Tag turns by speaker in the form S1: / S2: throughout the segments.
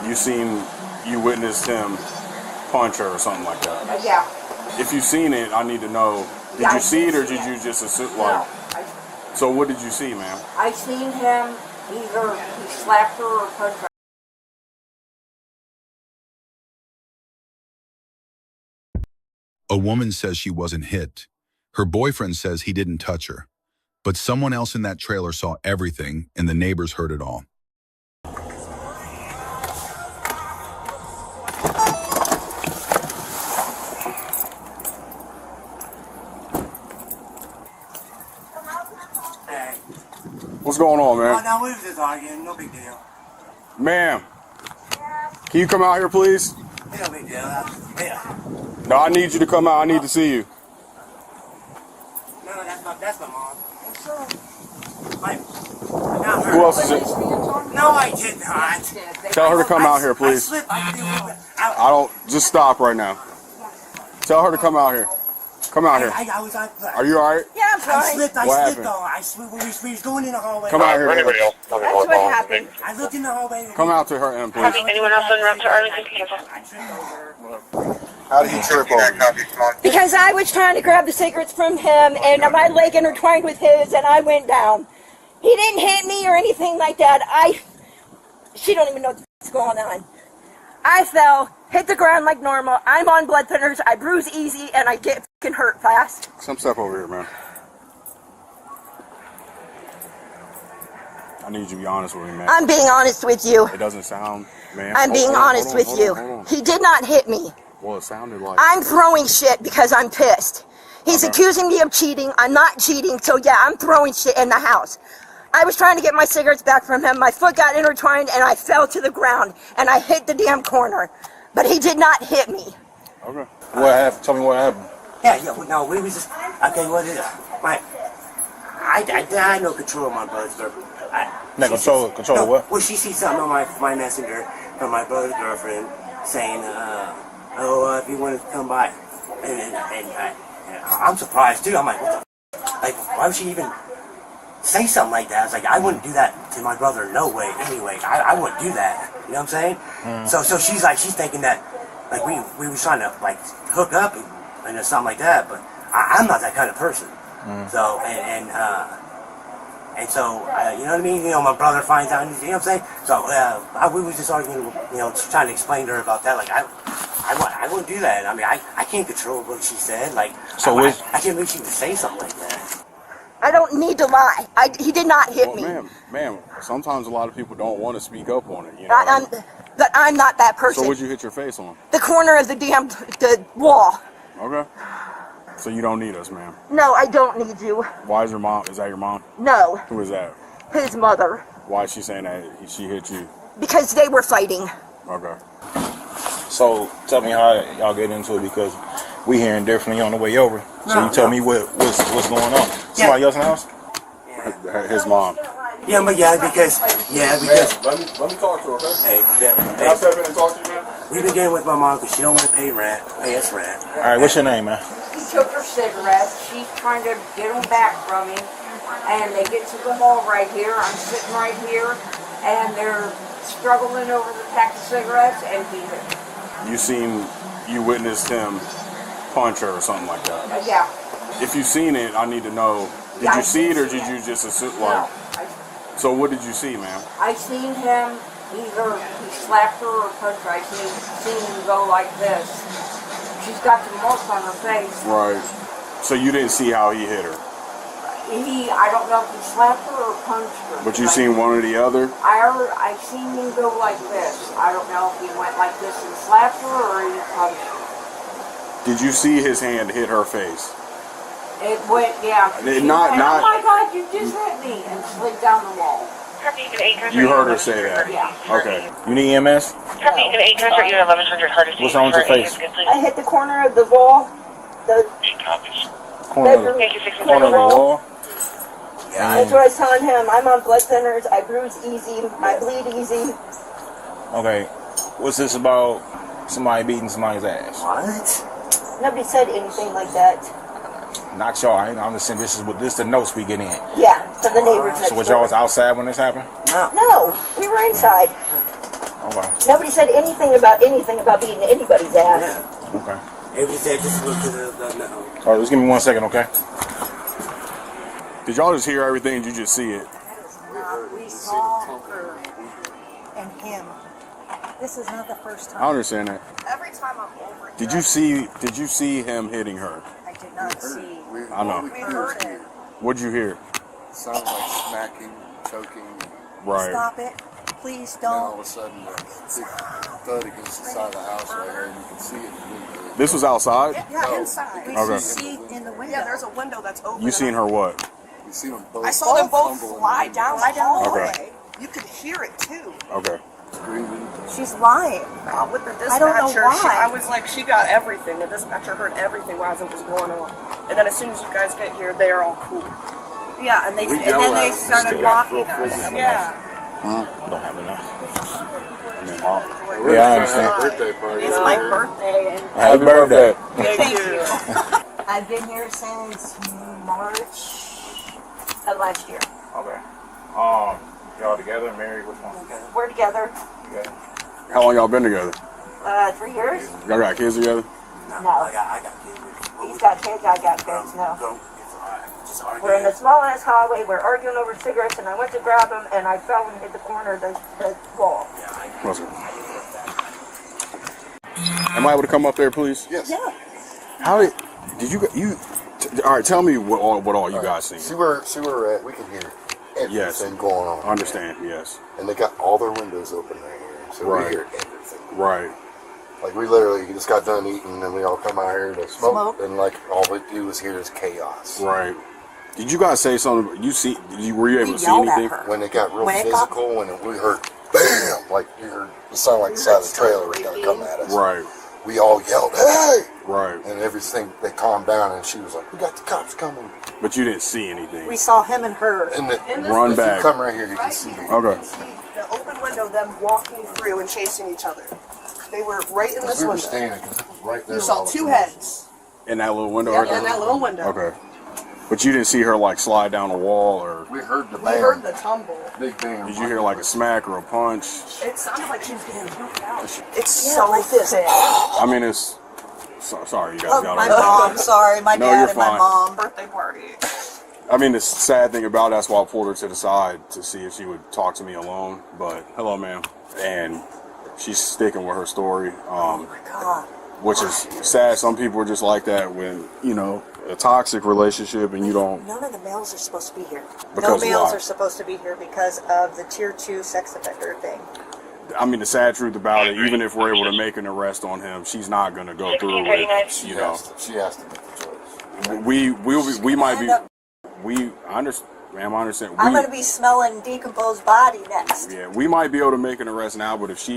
S1: You witnessed him punch her or something like that.
S2: Yeah.
S1: If you've seen it, I need to know. Did you see it or did you just assume? Like, so what did you see, ma'am?
S2: I seen him either he slapped her or punched her.
S3: A woman says she wasn't hit. Her boyfriend says he didn't touch her. But someone else in that trailer saw everything, and the neighbors heard it all.
S4: Hey.
S1: What's going on, man?
S4: Oh, no, we was just arguing. No big deal.
S1: Ma'am, can you come out here, please?
S4: No big deal. Yeah.
S1: No, I need you to come out. I need to see you.
S4: No, that's my mom. Not her.
S1: Who else is it?
S4: No, I did not.
S1: Tell her to come out here, please.
S4: I slipped.
S1: I don't. Just stop right now. Tell her to come out here. Come out here. Are you alright?
S2: Yeah, I'm fine.
S4: I slipped.
S1: What
S4: I slipped. We was going in the hallway.
S1: Come out here.
S2: That's what happened.
S4: I looked in the hallway.
S1: Come out to her end, please.
S5: Anyone else on route to Arlington?
S4: I tripped over her.
S1: How did you trip over?
S2: Because I was trying to grab the cigarettes from him, and my leg intertwined with his, and I went down. He didn't hit me or anything like that. She don't even know what's going on. I fell, hit the ground like normal. I'm on blood thinners. I bruise easy, and I get fucking hurt fast.
S1: Come step over here, man. I need you to be honest with me, man.
S2: I'm being honest with you.
S1: It doesn't sound, man.
S2: I'm being honest with you. He did not hit me.
S1: Well, it sounded like...
S2: I'm throwing shit because I'm pissed. He's accusing me of cheating. I'm not cheating, so yeah, I'm throwing shit in the house. I was trying to get my cigarettes back from him. My foot got intertwined, and I fell to the ground, and I hit the damn corner. But he did not hit me.
S1: Okay. What happened? Tell me what happened.
S4: Yeah, no, we was just, okay, what is it? I no control of my brother's girlfriend.
S1: Control of what?
S4: Well, she sees something on my messenger from my brother's girlfriend saying, if you want to come by. And I'm surprised, too. I'm like, what the f? Like, why would she even say something like that? I was like, I wouldn't do that to my brother, no way, anyway. I wouldn't do that. You know what I'm saying? So she's like, she's thinking that, like, we were trying to, like, hook up and something like that, but I'm not that kind of person. So, and so, you know what I mean? You know, my brother finds out, you know what I'm saying? So, we was just arguing, you know, trying to explain to her about that. Like, I wouldn't do that. I mean, I can't control what she said. Like, so I can't believe she would say something like that.
S2: I don't need to lie. He did not hit me.
S1: Ma'am, sometimes a lot of people don't want to speak up on it, you know?
S2: But I'm not that person.
S1: So what'd you hit your face on?
S2: The corner of the wall.
S1: Okay. So you don't need us, ma'am?
S2: No, I don't need you.
S1: Why is your mom? Is that your mom?
S2: No.
S1: Who is that?
S2: His mother.
S1: Why is she saying that she hit you?
S2: Because they were fighting.
S1: Okay.
S6: So tell me how y'all get into it, because we hearing differently on the way over. So you tell me what's going on. Somebody else in the house?
S1: His mom.
S4: Yeah, because
S1: Let me talk to her, okay? Can I step in and talk to you, man?
S4: We've been getting with my mom because she don't want to pay us rent.
S6: All right, what's your name, man?
S2: He took her cigarettes. She's trying to get them back from him. And they get to the mall right here. I'm sitting right here. And they're struggling over the pack of cigarettes. And he hit me.
S1: You witnessed him punch her or something like that?
S2: Yeah.
S1: If you've seen it, I need to know. Did you see it or did you just assume?
S2: No.
S1: So what did you see, ma'am?
S2: I seen him either he slapped her or punched her. I seen him go like this. She's got the marks on her face.
S1: Right. So you didn't see how he hit her?
S2: I don't know if he slapped her or punched her.
S1: But you seen one or the other?
S2: I seen him go like this. I don't know if he went like this and slapped her or he punched her.
S1: Did you see his hand hit her face?
S2: It went, yeah.
S1: Oh my
S2: God, you just hit me, and slid down the wall.
S1: You heard her say that?
S2: Yeah.
S1: Okay.
S6: You need EMS? What's wrong with your face?
S2: I hit the corner of the wall.
S6: Corner of the wall?
S2: Yeah. That's what I was telling him. I'm on blood thinners. I bruise easy. I bleed easy.
S6: Okay. What's this about somebody beating somebody's ass?
S4: What?
S2: Nobody said anything like that.
S6: Not y'all. I'm just saying this is the notes we get in.
S2: Yeah, from the neighbors.
S6: So was y'all was outside when this happened?
S2: No, we were inside.
S6: Okay.
S2: Nobody said anything about beating anybody's ass.
S4: Yeah.
S6: Okay.
S4: Every day, just look to the
S6: All right, just give me 1 second, okay?
S1: Did y'all just hear everything? Did you just see it?
S5: We saw her and him. This is not the first time.
S1: I understand that.
S5: Every time I'm over
S1: Did you see him hitting her?
S5: I did not see.
S1: I know.
S5: We heard it.
S1: What'd you hear?
S7: Sounds like smacking, choking,
S1: Right.
S5: Stop it. Please
S7: then all
S5: don't.
S7: of a sudden a big thud against the side of the house right here, and you can see it in the window.
S1: This was outside?
S5: Yeah,
S7: No.
S5: inside. We
S1: Okay.
S5: see in the window.
S8: Yeah, there's a window that's open.
S1: You seen her what?
S7: You see them both.
S8: I saw them both
S7: tumble in the
S8: fly
S7: window,
S8: down the
S5: Fly down the
S8: hallway.
S1: Okay.
S8: You could hear it too.
S1: Okay.
S7: screaming.
S5: She's lying.
S8: With the dispatcher,
S5: I don't know why.
S8: I was like, she got everything. The dispatcher heard everything while it was going on. And then as soon as you guys get here, they are all cool.
S5: Yeah, and then they started mocking us.
S8: Yeah.
S6: Don't have enough.
S7: We're
S6: Yeah, I
S7: having a
S6: understand.
S7: birthday party.
S5: It's
S7: over
S5: my
S7: here.
S5: birthday, and
S6: Happy birthday.
S5: thank you. I've been here since March of last year.
S6: Okay. Y'all together, married? Which one?
S5: We're together.
S6: Together.
S1: How long y'all been together?
S5: 3 years?
S1: Y'all got kids together?
S5: No.
S4: I got kids.
S5: He's got kids, I got kids, no.
S4: Go. It's alright. Just argue.
S2: We're in the small ass hallway, we're arguing over cigarettes, and I went to grab them, and I fell and hit the corner of the wall.
S1: Listen. Am I able to come up there, please?
S7: Yes.
S5: Yeah.
S1: How did you all right, tell me what all you guys seen.
S7: See where we're at. We can hear everything
S1: Yes.
S7: going on.
S1: I understand, yes.
S7: And they got all their windows open right here, so
S1: Right.
S7: we hear everything.
S1: Right.
S7: Like we literally just got done eating, and we all come out here to smoke,
S5: Smoke.
S7: and like all we do is hear is chaos.
S1: Right. Did you guys say something? Were you able
S5: We
S1: to see
S5: yelled at
S1: anything?
S5: her.
S7: When it got real
S5: When it got-
S7: physical, and we heard bam, like you heard it sounded like the side of the trailer was gonna come at us.
S1: Right.
S7: We all yelled, "Hey!"
S1: Right.
S7: And everything, they calmed down, and she was like, "We got the cops coming."
S1: But you didn't see anything.
S5: We saw him and her.
S7: And
S1: Run
S7: if
S1: back.
S7: you come right here, you can see me.
S1: Okay.
S8: The open window, them walking through and chasing each other. They were right in this
S7: We were
S8: window.
S7: standing because it was right there.
S8: You saw two heads.
S1: In that little window
S8: Yeah,
S1: right there?
S8: in that little window.
S1: Okay. But you didn't see her like slide down the wall, or
S7: We heard the
S8: We
S7: bam.
S8: heard the tumble.
S7: Big bam.
S1: did you hear like a smack or a punch?
S8: It sounded like she was getting pooped out. It's
S5: Yeah,
S8: so
S5: like this.
S8: thick.
S1: I mean, it's sorry, you guys
S5: Oh,
S1: got
S5: my
S1: it.
S5: mom, sorry, my
S1: No,
S5: dad
S1: you're
S5: and my
S1: fine.
S5: mom.
S8: Birthday party.
S1: I mean, the sad thing about it, that's why I pulled her to the side to see if she would talk to me alone. But hello, ma'am, and she's sticking with her story,
S5: God.
S1: which is sad. Some people are just like that when a toxic relationship, and you don't.
S5: None of the males are supposed to be here.
S1: Because
S5: no males
S1: why?
S5: are supposed to be here because of the tier 2 sex offender thing.
S1: I mean, the sad truth about it, even if we're able to make an arrest on him, she's not going to go through with.
S7: She has to make the choice.
S1: We might be. I understand, ma'am. I understand.
S5: I'm going to be smelling decomposed body next.
S1: Yeah, we might be able to make an arrest now, but if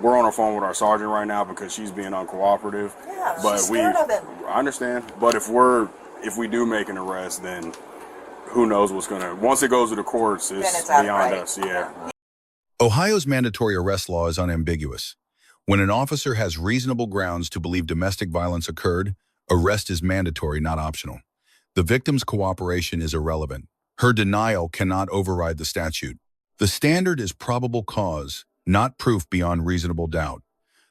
S1: we're on the phone with our sergeant right now because she's being uncooperative.
S5: Yeah,
S1: but
S5: she's scared of him.
S1: I understand, but if we do make an arrest, then who knows what's gonna. Once it goes to the courts, it's
S5: out,
S1: beyond
S5: right?
S1: us. Yeah.
S3: Ohio's mandatory arrest law is unambiguous. When an officer has reasonable grounds to believe domestic violence occurred, arrest is mandatory, not optional. The victim's cooperation is irrelevant. Her denial cannot override the statute. The standard is probable cause, not proof beyond reasonable doubt.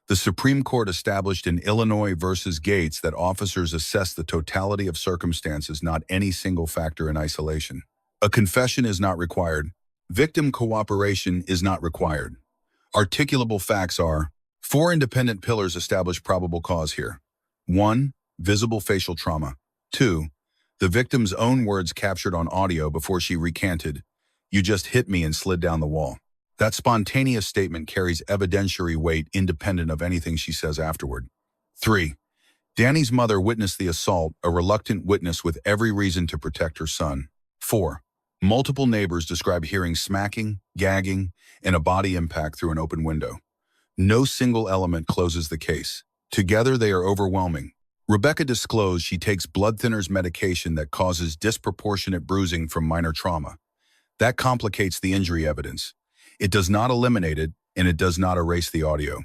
S3: The Supreme Court established in Illinois versus Gates that officers assess the totality of circumstances, not any single factor in isolation. A confession is not required. Victim cooperation is not required. Articulable facts are: 4 independent pillars establish probable cause here. 1. Visible facial trauma. 2. The victim's own words captured on audio before she recanted, "You just hit me and slid down the wall." That spontaneous statement carries evidentiary weight independent of anything she says afterward. 3. Danny's mother witnessed the assault, a reluctant witness with every reason to protect her son. 4. Multiple neighbors describe hearing smacking, gagging, and a body impact through an open window. No single element closes the case. Together they are overwhelming. Rebecca disclosed she takes blood thinners medication that causes disproportionate bruising from minor trauma. That complicates the injury evidence. It does not eliminate it, and it does not erase the audio.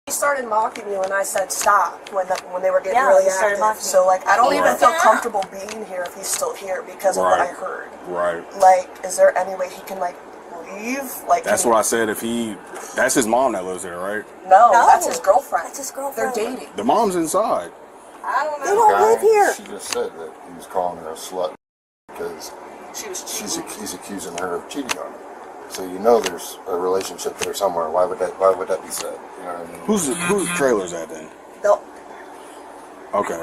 S8: He started mocking you, and I said stop when they were getting
S5: Yeah,
S8: really
S5: he started
S8: active.
S5: mocking
S8: So I don't
S1: Right.
S8: even feel comfortable being here if he's still here because of what I
S1: Right.
S8: heard.
S1: Right.
S8: Is there any way he can leave? Like,
S1: That's what I said. If he, that's his mom that lives there, right?
S8: No,
S5: No.
S8: that's his girlfriend.
S5: That's his girlfriend.
S8: They're dating.
S1: The mom's inside.
S5: I don't
S2: They
S5: know.
S2: don't live here.
S7: She just said that he was calling her a slut because
S8: She was cheating.
S7: he's accusing her of cheating on him. So you know there's a relationship there somewhere. Why would that be said? You know what I mean?
S1: Whose trailer's that then?
S5: They'll-
S1: Okay.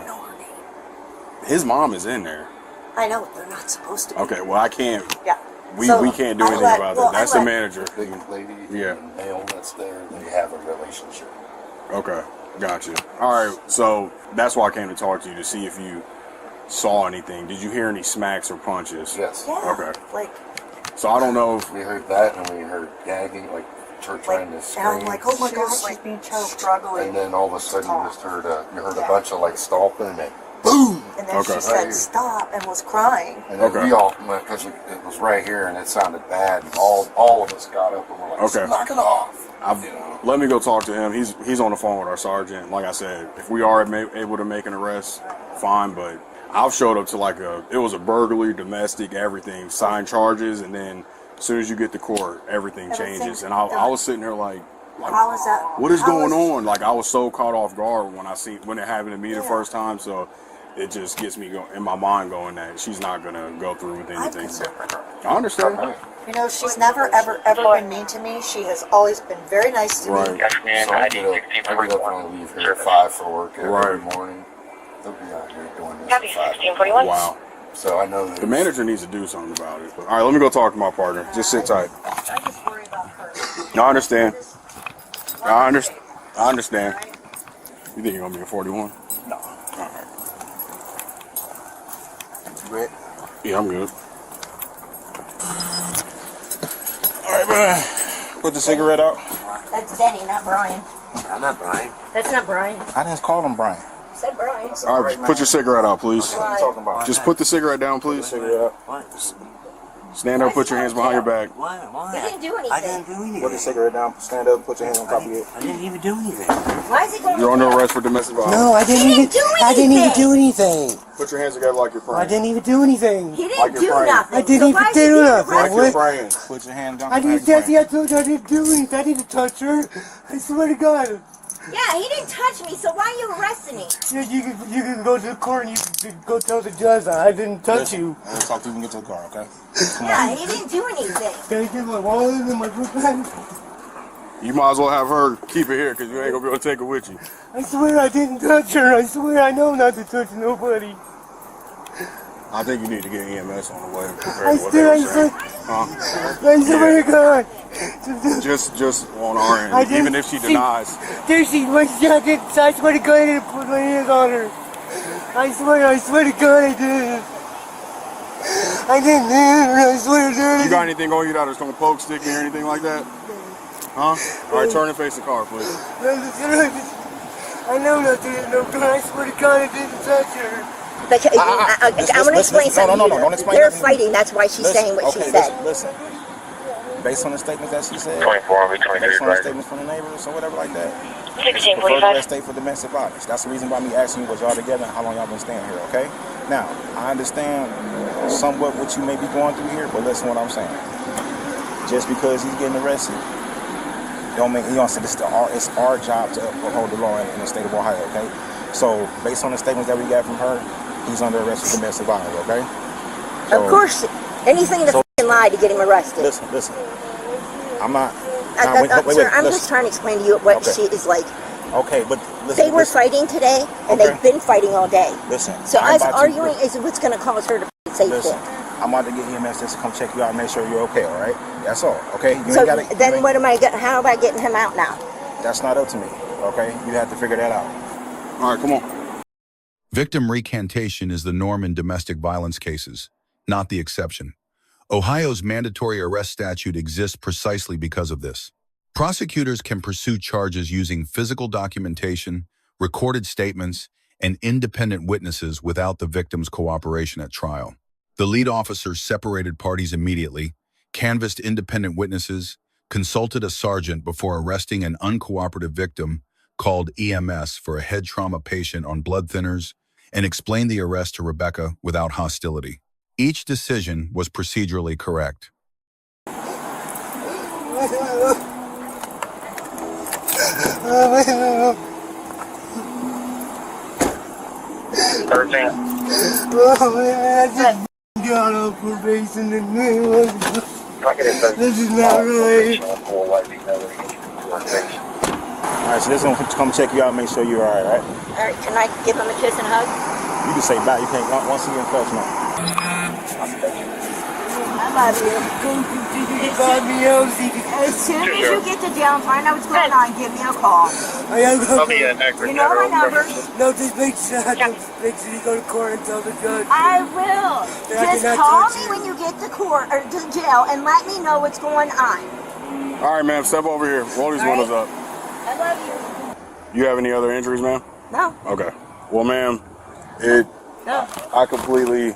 S1: His mom is in there.
S5: I know they're not supposed to be.
S1: Okay, well I can't.
S5: Yeah.
S1: We
S5: So,
S1: can't do
S5: I
S1: anything
S5: let-
S1: about
S5: well,
S1: that. That's
S5: I
S1: the
S5: let-
S1: manager.
S7: Big lady,
S1: Yeah.
S7: and male that's there, they have a relationship.
S1: Okay, gotcha. All right, so that's why I came to talk to you to see if you saw anything. Did you hear any smacks or punches?
S7: Yes.
S5: Yeah.
S1: Okay.
S5: Like,
S1: So I don't know if
S7: We heard that, and we heard gagging, like her trying to
S5: and
S7: scream.
S5: I'm like, oh my
S8: She
S5: gosh,
S8: was,
S5: she's
S8: like,
S5: being choked.
S8: struggling.
S7: And then all of a sudden you just heard a
S5: Yeah.
S7: bunch of like stomping and then boom.
S5: And then
S1: Okay.
S5: she said stop and was crying.
S7: And then
S1: Okay.
S7: we all, because it was right here and it sounded bad, and all of us got up and were like,
S1: Okay.
S7: knock it off.
S1: let me go talk to him. He's on the phone with our sergeant. Like I said, if we are able to make an arrest, fine. But I've showed up to it was a burglary, domestic, everything, signed charges, and then as soon as you get to court, everything changes. And I was sitting there like,
S5: How is that?
S1: what is
S5: how
S1: going on? Like I was so caught off guard when it happened to me the first time. So it just gets me in my mind going that she's not gonna go through with anything. I understand.
S5: You know, she's never, ever, ever been mean to me. She has always been very nice to
S1: Right.
S5: me.
S7: So I get up when I leave here at 5 for work every
S1: Right.
S7: morning. They'll be out here doing this at 5.
S1: Wow.
S7: So I know that
S1: The manager needs to do something about it. But, all right, let me go talk to my partner. Just sit tight.
S5: I just worry about her.
S1: No, I understand. I understand. You think you're gonna be a 41?
S6: No.
S1: All right.
S6: Great.
S1: Yeah, I'm good.
S6: All right, man. Put the cigarette out.
S2: That's Denny, not Brian.
S4: I'm not Brian.
S2: That's not Brian.
S6: I didn't call him Brian.
S2: Said Brian.
S1: All right, put your cigarette out, please.
S6: What are you talking about?
S1: Just put the cigarette down, please.
S6: Cigarette out.
S4: What?
S1: Stand up, put your hands behind your back.
S4: Why? Why?
S2: He didn't do anything.
S4: I didn't do anything.
S6: Put the cigarette down. Stand up. Put your hands on top of your head.
S4: I didn't even do anything.
S2: Why is he going
S1: You're under arrest for domestic violence.
S4: No, I didn't
S2: He
S4: even.
S2: didn't do
S4: I didn't even
S2: anything.
S4: do anything.
S1: Put your hands together like you're praying.
S4: I didn't even do anything.
S2: He didn't
S1: Like you're
S2: do
S1: praying.
S2: nothing.
S4: I didn't
S2: so
S4: even
S2: why is he
S4: do
S2: being
S4: nothing.
S1: Like
S2: arrested?
S1: you're praying.
S6: Put your hand down.
S4: I didn't. Jesse, I told you I didn't do anything. I didn't touch her. I swear to God.
S2: Yeah, he didn't touch me, so why are you arresting me?
S4: Yeah, you can go to the court and you can go tell the judge that I didn't touch you.
S6: Let's talk to you and get to the car, okay? Come
S2: Yeah,
S6: on.
S2: he didn't do anything.
S4: Can I get my wallet and my book bag?
S1: You might as well have her keep it here because you ain't gonna be able to take it with you.
S4: I swear I didn't touch her. I swear I know not to touch nobody.
S1: I think you need to get EMS on the way.
S4: I swear, I swear to God.
S1: Just on our end,
S4: I didn't
S1: even if she
S4: see-
S1: denies.
S4: There she was. I swear to God I didn't put my hands on her. I swear to God I did. I didn't hit her. I swear to God.
S1: You got anything on you that is gonna poke, stick me, or anything like that? Huh? All right, turn and face the car, please.
S4: I know not to hit no car. I swear to God I didn't touch her.
S2: But I'm going to explain something.
S6: No,
S2: to you.
S6: don't explain
S2: They're
S6: nothing.
S2: fighting, that's why she's saying what she said.
S6: Listen. Based on the statements that she said,
S9: 24 over 23
S6: based on the
S9: right.
S6: statements from the neighbors or whatever like that,
S9: 1645.
S6: prefer to stay for domestic violence. That's the reason why me asking you was y'all together and how long y'all been staying here, okay? Now, I understand somewhat what you may be going through here, but listen what I'm saying. Just because he's getting arrested, don't make, you know, it's our job to uphold the law in the state of Ohio, okay? So, based on the statements that we got from her, he's under arrest for domestic violence, okay? So,
S2: Of course, anything to f***ing lie to get him arrested.
S6: Listen. I'm not.
S2: Sir, I'm just trying to explain to you what
S6: Okay.
S2: she is like.
S6: Okay, but listen.
S2: They were
S6: listen,
S2: fighting today, and
S6: Okay.
S2: they've been fighting all day.
S6: Listen.
S2: So
S6: I'm
S2: us
S6: about to-
S2: arguing is what's going to cause her to say
S6: Listen,
S2: things.
S6: I'm about to get EMS just to come check you out and make sure you're okay, all right? That's all, okay? You
S2: So
S6: ain't gotta,
S2: then what am I getting? How am I getting him out now?
S6: That's not up to me, okay? You have to figure that out.
S1: All right, come on.
S3: Victim recantation is the norm in domestic violence cases, not the exception. Ohio's mandatory arrest statute exists precisely because of this. Prosecutors can pursue charges using physical documentation, recorded statements, and independent witnesses without the victim's cooperation at trial. The lead officer separated parties immediately, canvassed independent witnesses, consulted a sergeant before arresting an uncooperative victim, called EMS for a head trauma patient on blood thinners, and explained the arrest to Rebecca without hostility. Each decision was procedurally correct.
S4: Got on probation and this is not right.
S6: Alright, so this is gonna come check you out, make sure you're alright, right?
S2: Alright, can I give him a kiss and hug?
S6: You can say bye. You can't once again flex no.
S2: I love you. As soon as you get to jail and find out what's going on, give me a call. You know my number.
S4: No, just make sure you go to court and tell the judge.
S2: I will. Just call me when you get to court or to jail and let me know what's going on.
S1: All right, ma'am, step over here. Roll these windows up.
S2: I love you.
S1: You have any other injuries, ma'am?
S2: No.
S1: Okay. Well, ma'am,
S2: No.
S1: I completely...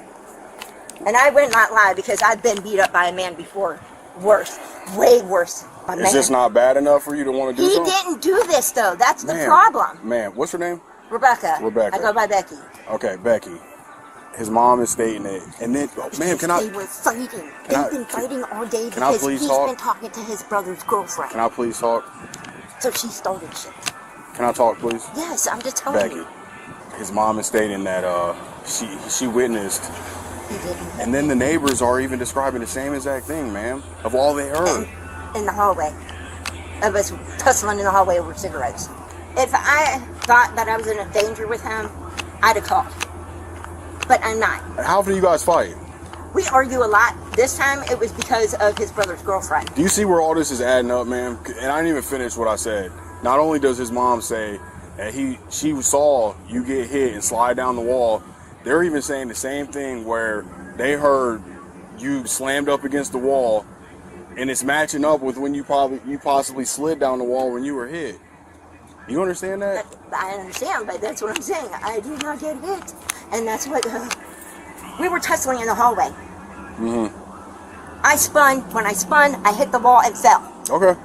S2: And I would not lie because I've been beat up by a man before. Worse. Way worse.
S1: Is this not bad enough for you to want to do
S2: He
S1: something?
S2: didn't do this, though. That's the problem.
S1: Ma'am, what's her name?
S2: Rebecca.
S1: Rebecca.
S2: I go by Becky.
S1: Okay, Becky. His mom is stating it. And then, ma'am, can I...
S2: They were fighting. They've been fighting all day
S1: Can I
S2: because
S1: please
S2: he's
S1: talk?
S2: been talking to his brother's girlfriend.
S1: Can I please talk?
S2: So she started shit.
S1: Can I talk, please?
S2: Yes, I'm just telling
S1: Becky.
S2: you.
S1: His mom is stating that she witnessed,
S2: He didn't.
S1: and then the neighbors are even describing the same exact thing, ma'am, of all they heard.
S2: In the hallway. Of us tussling in the hallway over cigarettes. If I thought that I was in a danger with him, I'd have called. But I'm not.
S1: How often do you guys fight?
S2: We argue a lot. This time it was because of his brother's girlfriend.
S1: Do you see where all this is adding up, ma'am? And I didn't even finish what I said. Not only does his mom say that she saw you get hit and slide down the wall, they're even saying the same thing where they heard you slammed up against the wall, and it's matching up with when you possibly slid down the wall when you were hit. You understand that?
S2: I understand, but that's what I'm saying. I did not get hit. And that's what... we were tussling in the hallway.
S1: Mm-hmm.
S2: I spun. When I spun, I hit the wall and fell.
S1: Okay.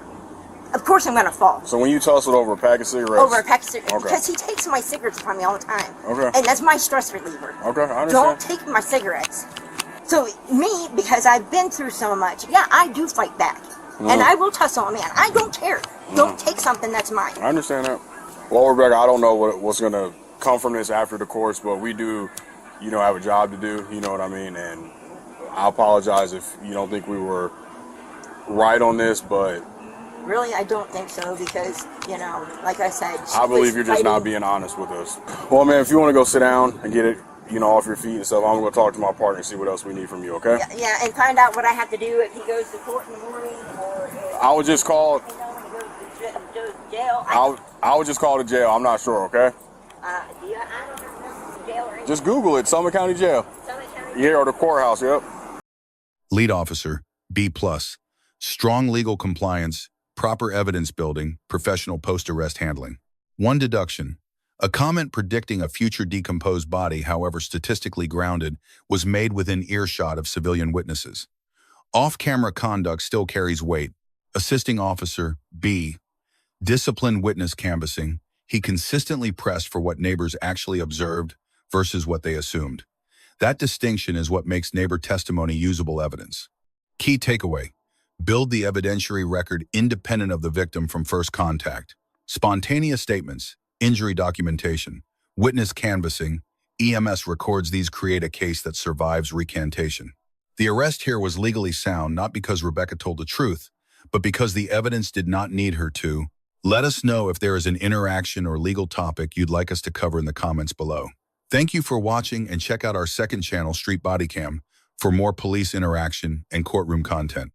S2: Of course I'm going to fall.
S1: So when you tussled over a pack of cigarettes...
S2: Over a pack of cigarettes.
S1: Okay.
S2: Because he takes my cigarettes from me all the time.
S1: Okay.
S2: And that's my stress reliever.
S1: Okay, I understand.
S2: Don't take my cigarettes. So me, because I've been through so much, yeah, I do fight back. And I will tussle a man. I don't care. Don't take something that's mine.
S1: I understand that. Well, Rebecca, I don't know what's going to come from this after the course, but we do, have a job to do, you know what I mean? And I apologize if you don't think we were right on this, but...
S2: Really, I don't think so because, like I said...
S1: I believe you're just not being honest with us. Well, man, if you want to go sit down and get it, off your feet and stuff, I'm going to talk to my partner and see what else we need from you, okay?
S2: Yeah, and find out what I have to do if he goes to court in the morning or if...
S1: I would just call...
S2: when he goes to jail.
S1: I would just call the jail. I'm not sure, okay?
S2: I don't know jail or anything.
S1: Just Google it. Summit County Jail.
S2: Summit County
S1: Yeah, or the courthouse, yep.
S3: Lead officer, B+. Strong legal compliance, proper evidence building, professional post-arrest handling. One deduction. A comment predicting a future decomposed body, however statistically grounded, was made within earshot of civilian witnesses. Off-camera conduct still carries weight. Assisting officer, B. Disciplined witness canvassing. He consistently pressed for what neighbors actually observed versus what they assumed. That distinction is what makes neighbor testimony usable evidence. Key takeaway. Build the evidentiary record independent of the victim from first contact. Spontaneous statements, injury documentation, witness canvassing, EMS records these create a case that survives recantation. The arrest here was legally sound not because Rebecca told the truth, but because the evidence did not need her to. Let us know if there is an interaction or legal topic you'd like us to cover in the comments below. Thank you for watching and check out our second channel, Street Bodycam, for more police interaction and courtroom content.